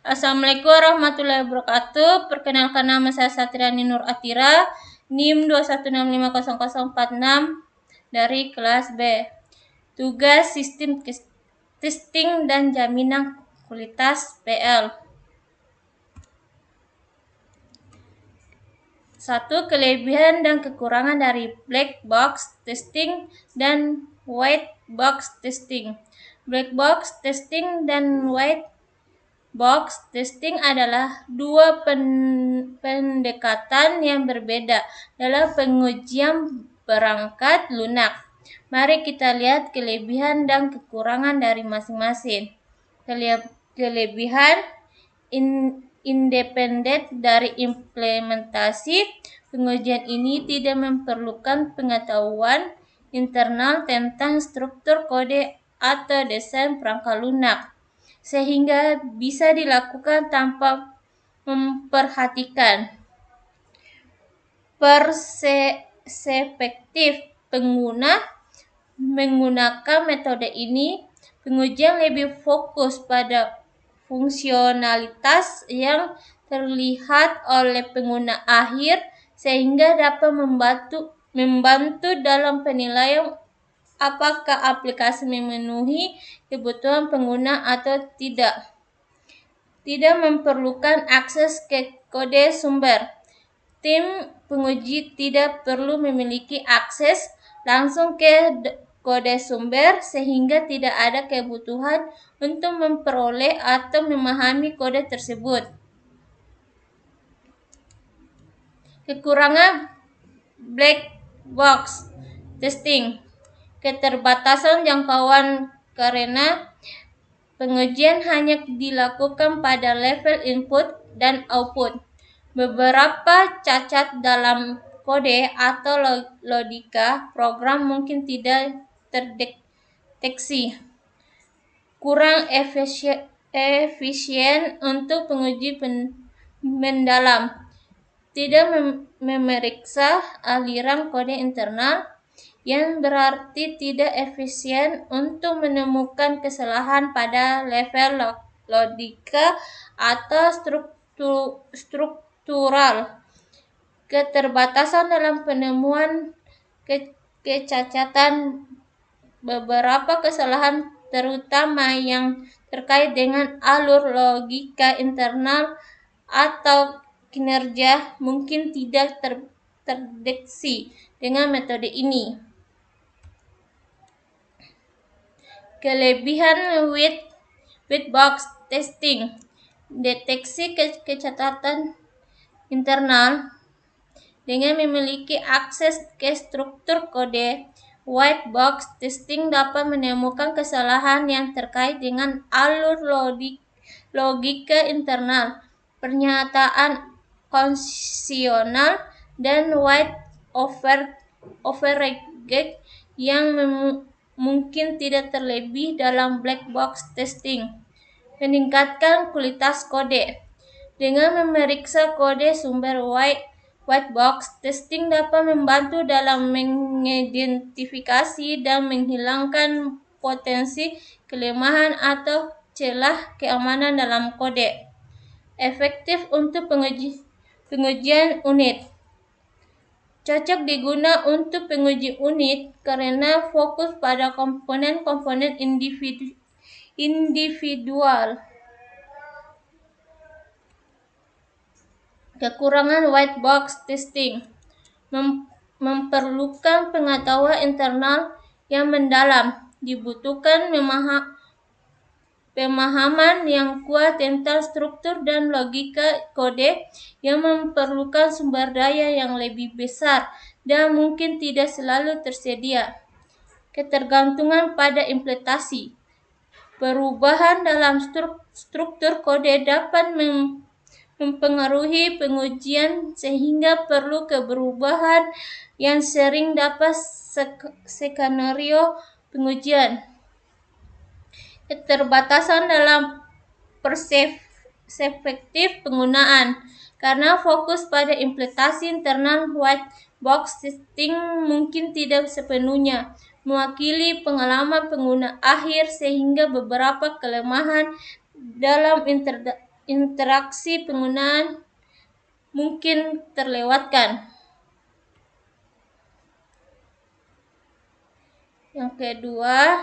Assalamualaikum warahmatullahi wabarakatuh. Perkenalkan, nama saya Satriani Nur Atira, NIM 216500046 dari kelas B. Tugas sistem testing dan jaminan kualitas PL. 1. Kelebihan dan kekurangan dari black box testing dan white box testing. Black box testing dan white box testing adalah dua pendekatan yang berbeda dalam pengujian perangkat lunak. Mari kita lihat kelebihan dan kekurangan dari masing-masing. Kelebihan independen dari implementasi. Pengujian ini tidak memerlukan pengetahuan internal tentang struktur kode atau desain perangkat lunak, sehingga bisa dilakukan tanpa memperhatikan perspektif pengguna. Menggunakan metode ini, pengujian lebih fokus pada fungsionalitas yang terlihat oleh pengguna akhir, sehingga dapat membantu dalam penilaian apakah aplikasi memenuhi kebutuhan pengguna atau tidak. Tidak memerlukan akses ke kode sumber. Tim penguji tidak perlu memiliki akses langsung ke kode sumber, sehingga tidak ada kebutuhan untuk memperoleh atau memahami kode tersebut. Kekurangan black box testing. Keterbatasan jangkauan karena pengujian hanya dilakukan pada level input dan output. Beberapa cacat dalam kode atau logika program mungkin tidak terdeteksi. Kurang efisien untuk penguji mendalam. Tidak memeriksa aliran kode internal, yang berarti tidak efisien untuk menemukan kesalahan pada level logika atau struktural. Keterbatasan dalam penemuan kecacatan. Beberapa kesalahan, terutama yang terkait dengan alur logika internal atau kinerja, mungkin tidak terdeteksi dengan metode ini. Kelebihan white box testing. Deteksi kecacatan internal dengan memiliki akses ke struktur kode. White box testing dapat menemukan kesalahan yang terkait dengan alur logika internal, pernyataan kondisional, dan white override yang mungkin tidak terlebih dalam black box testing. Meningkatkan kualitas kode. Dengan memeriksa kode sumber, white box testing dapat membantu dalam mengidentifikasi dan menghilangkan potensi kelemahan atau celah keamanan dalam kode. Efektif untuk pengujian unit. Cocok digunakan untuk penguji unit karena fokus pada komponen-komponen individual. Kekurangan white box testing. Memerlukan pengetahuan internal yang mendalam. Dibutuhkan pemahaman yang kuat tentang struktur dan logika kode, yang memerlukan sumber daya yang lebih besar dan mungkin tidak selalu tersedia. Ketergantungan pada implementasi. Perubahan dalam struktur kode dapat mempengaruhi pengujian, sehingga perlu perubahan yang sering dapat skenario pengujian. Keterbatasan dalam perspektif penggunaan. Karena fokus pada implementasi internal, white box testing mungkin tidak sepenuhnya mewakili pengalaman pengguna akhir, sehingga beberapa kelemahan dalam interaksi penggunaan mungkin terlewatkan. Yang kedua,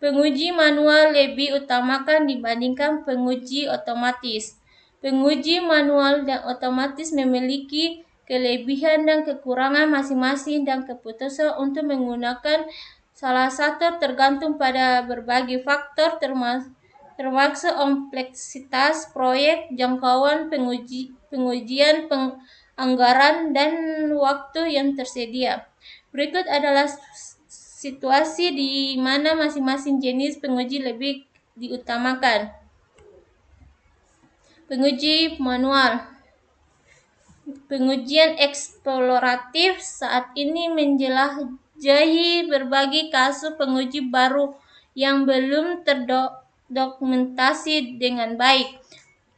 penguji manual lebih utamakan dibandingkan penguji otomatis. Penguji manual dan otomatis memiliki kelebihan dan kekurangan masing-masing dan keputusan untuk menggunakan salah satu tergantung pada berbagai faktor termasuk kompleksitas proyek, jangkauan pengujian, anggaran, dan waktu yang tersedia. Berikut adalah situasi di mana masing-masing jenis penguji lebih diutamakan. Penguji manual. Pengujian eksploratif saat ini menjelajahi berbagai kasus penguji baru yang belum terdokumentasi dengan baik.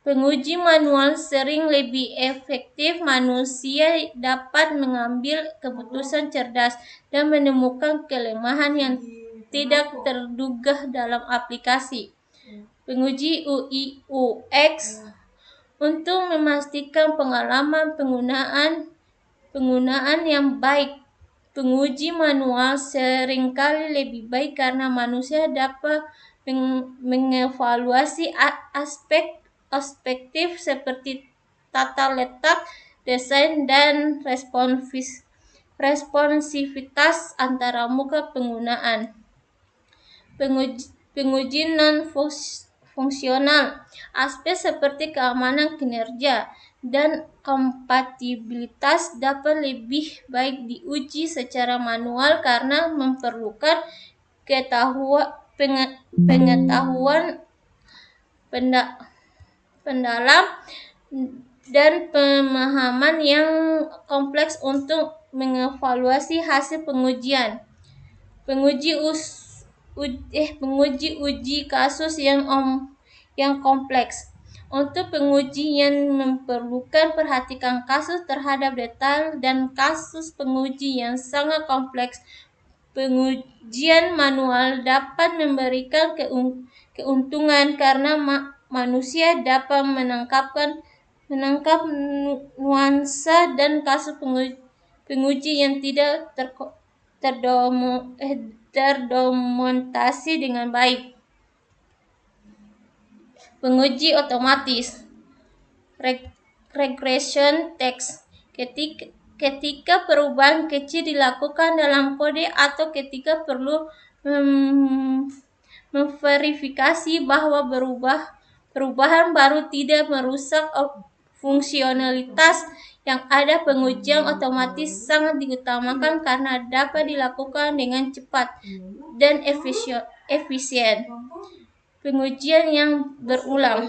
Penguji manual sering lebih efektif. Manusia dapat mengambil keputusan cerdas dan menemukan kelemahan yang tidak terduga dalam aplikasi. Penguji UI UX untuk memastikan pengalaman penggunaan yang baik. Penguji manual seringkali lebih baik karena manusia dapat mengevaluasi aspek seperti tata letak, desain, dan responsivitas antara muka penggunaan. Penguji non-fungsional. Aspek seperti keamanan kinerja dan kompatibilitas dapat lebih baik diuji secara manual karena memerlukan pengetahuan pendalam dan pemahaman yang kompleks untuk mengevaluasi hasil pengujian. Penguji uji kasus yang kompleks. Untuk penguji yang memerlukan perhatikan kasus terhadap detail dan kasus penguji yang sangat kompleks, pengujian manual dapat memberikan keuntungan karena manusia dapat menangkap nuansa dan kasus penguji yang tidak terdokumentasi dengan baik. Penguji otomatis. Regression test. Ketika perubahan kecil dilakukan dalam kode atau ketika perlu memverifikasi bahwa perubahan baru tidak merusak fungsionalitas yang ada, pengujian otomatis sangat diutamakan karena dapat dilakukan dengan cepat dan efisien. Pengujian yang berulang.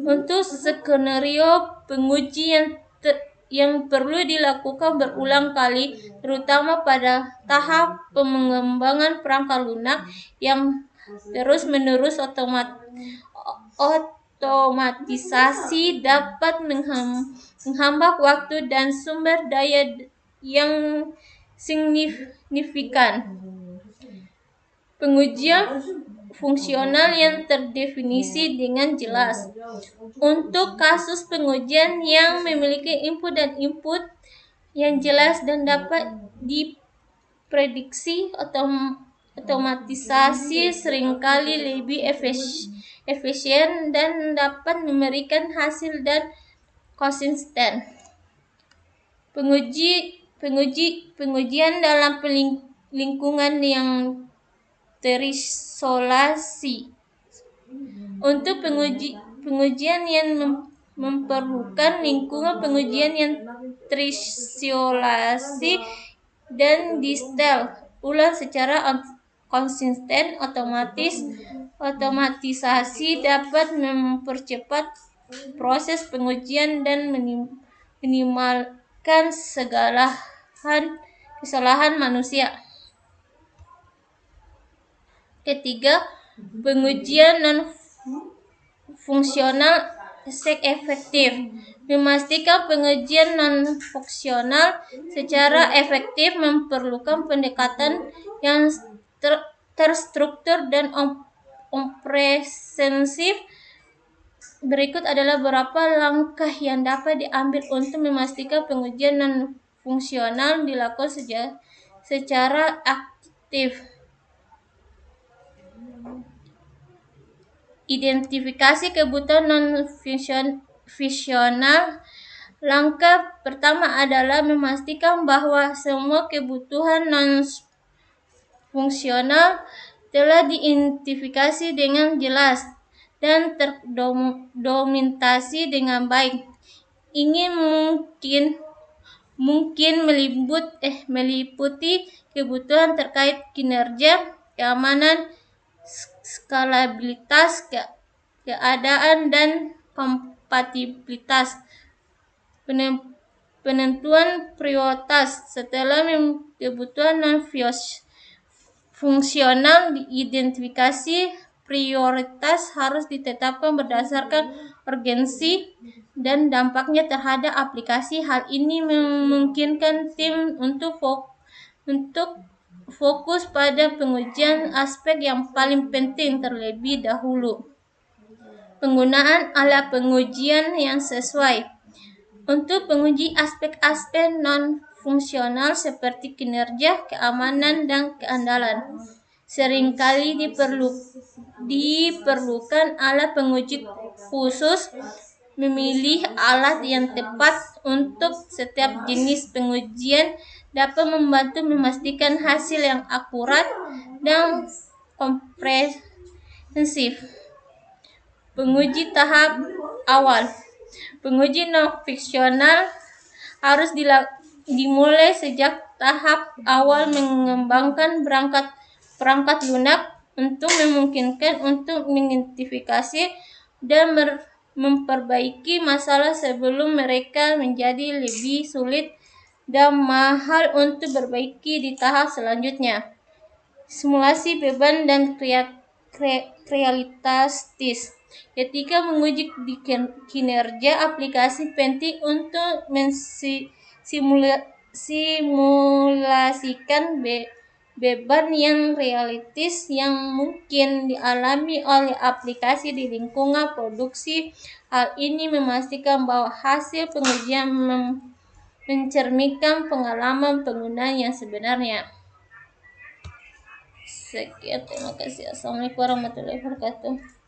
Untuk skenario penguji yang perlu dilakukan berulang kali, terutama pada tahap pengembangan perangkat lunak yang terus-menerus, otomatisasi dapat menghambat waktu dan sumber daya yang signifikan. Pengujian fungsional yang terdefinisi dengan jelas. Untuk kasus pengujian yang memiliki input dan output yang jelas dan dapat diprediksi, otomatisasi seringkali lebih efisien dan dapat memberikan hasil dan konsisten. Pengujian dalam lingkungan yang terisolasi. Untuk pengujian yang memerlukan lingkungan pengujian yang terisolasi dan disetel ulang secara konsisten, otomatisasi dapat mempercepat proses pengujian dan minimalkan kesalahan manusia. Ketiga, pengujian non-fungsional efektif. Memastikan pengujian non-fungsional secara efektif memerlukan pendekatan yang terstruktur dan komprehensif. Berikut adalah beberapa langkah yang dapat diambil untuk memastikan pengujian non-fungsional dilakukan secara aktif. Identifikasi kebutuhan non-fungsional. Langkah pertama adalah memastikan bahwa semua kebutuhan non-fungsional telah diidentifikasi dengan jelas dan terdokumentasi dengan baik. Ini mungkin meliputi kebutuhan terkait kinerja, keamanan, skalabilitas, keadaan, dan kompatibilitas. Penentuan prioritas. Setelah kebutuhan non-fungsional diidentifikasi, prioritas harus ditetapkan berdasarkan urgensi dan dampaknya terhadap aplikasi. Hal ini memungkinkan tim untuk fokus pada pengujian aspek yang paling penting terlebih dahulu. Penggunaan alat pengujian yang sesuai. Untuk menguji aspek-aspek non-fungsional seperti kinerja, keamanan, dan keandalan, seringkali diperlukan alat penguji khusus. Memilih alat yang tepat untuk setiap jenis pengujian dapat membantu memastikan hasil yang akurat dan komprehensif. Penguji tahap awal. Penguji non-fungsional harus dimulai sejak tahap awal mengembangkan perangkat lunak untuk memungkinkan untuk mengidentifikasi dan memperbaiki masalah sebelum mereka menjadi lebih sulit dan mahal untuk diperbaiki di tahap selanjutnya. Simulasi beban dan realitas tes. Ketika menguji kinerja aplikasi, penting untuk simulasikan beban yang realistis yang mungkin dialami oleh aplikasi di lingkungan produksi. Hal ini memastikan bahwa hasil pengujian mencerminkan pengalaman pengguna yang sebenarnya. Sekian, terima kasih. Assalamualaikum warahmatullahi wabarakatuh.